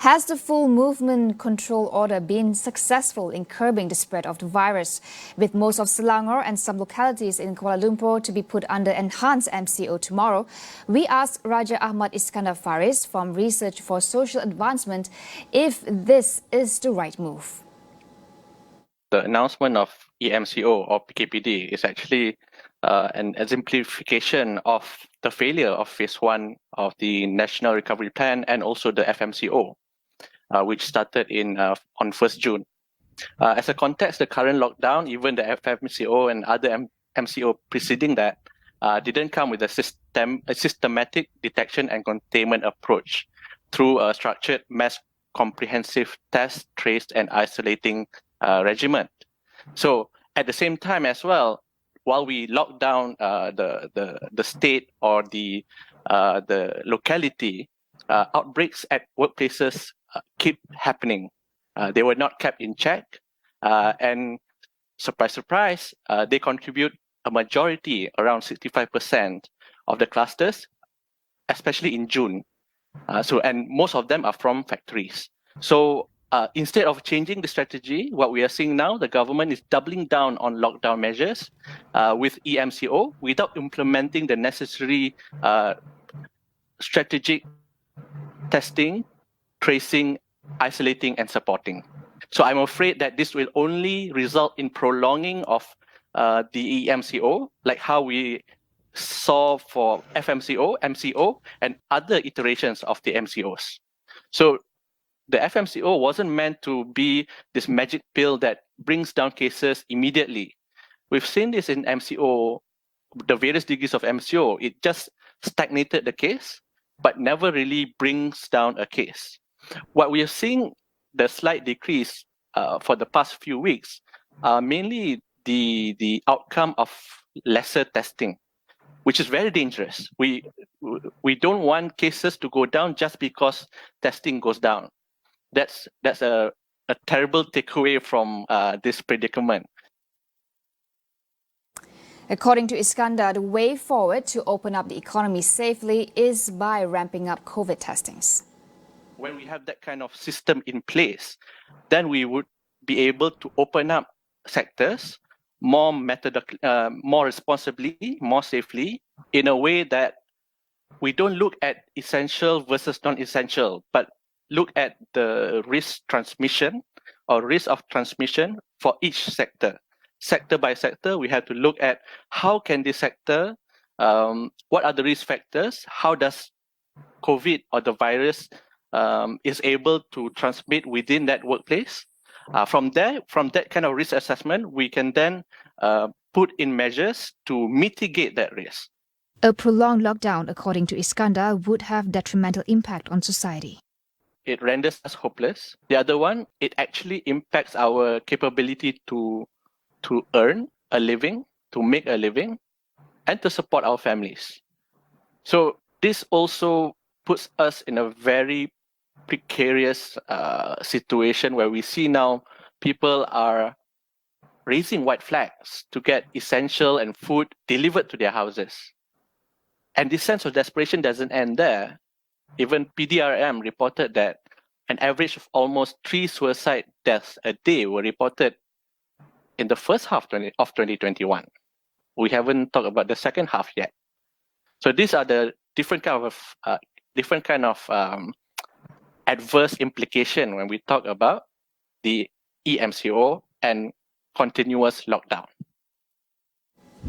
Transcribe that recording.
Has the full movement control order been successful in curbing the spread of the virus, with most of Selangor and some localities in Kuala Lumpur to be put under enhanced MCO tomorrow? We asked Raja Ahmad Iskandar Faris from Research for Social Advancement if this is the right move. The announcement of EMCO or PKPD is actually an exemplification of the failure of phase one of the National Recovery Plan and also the FMCO, which started on 1st June. As a context, the current lockdown, even the FMCO and other MCO preceding that, didn't come with a systematic detection and containment approach through a structured mass comprehensive test, traced, and isolating regimen. So at the same time as well, while we lock down the state or the locality, outbreaks at workplaces keep happening. They were not kept in check, and surprise, surprise, they contribute a majority, around 65% of the clusters, especially in June. And most of them are from factories. So instead of changing the strategy, what we are seeing now, the government is doubling down on lockdown measures with EMCO without implementing the necessary strategic testing, tracing, isolating, and supporting. So I'm afraid that this will only result in prolonging of the EMCO, like how we saw for FMCO, MCO, and other iterations of the MCOs. So the FMCO wasn't meant to be this magic pill that brings down cases immediately. We've seen this in MCO, the various degrees of MCO. It just stagnated the case, but never really brings down a case. What we are seeing, the slight decrease for the past few weeks, mainly the outcome of lesser testing, which is very dangerous. We don't want cases to go down just because testing goes down. That's a terrible takeaway from this predicament. According to Iskandar, the way forward to open up the economy safely is by ramping up COVID testings. When we have that kind of system in place, then we would be able to open up sectors more responsibly, more safely, in a way that we don't look at essential versus non-essential, but look at the risk transmission or risk of transmission for each sector. Sector by sector, we have to look at how can this sector, what are the risk factors, how does COVID or the virus is able to transmit within that workplace. From that kind of risk assessment, we can then put in measures to mitigate that risk. A prolonged lockdown, according to Iskandar, would have detrimental impact on society. It renders us hopeless. The other one, it actually impacts our capability to earn a living, to make a living, and to support our families. So this also puts us in a very precarious situation where we see now people are raising white flags to get essential and food delivered to their houses. And this sense of desperation doesn't end there. Even PDRM reported that an average of almost 3 suicide deaths a day were reported in the first half of 2021. We haven't talked about the second half yet. So these are the different kind of adverse implication when we talk about the EMCO and continuous lockdown.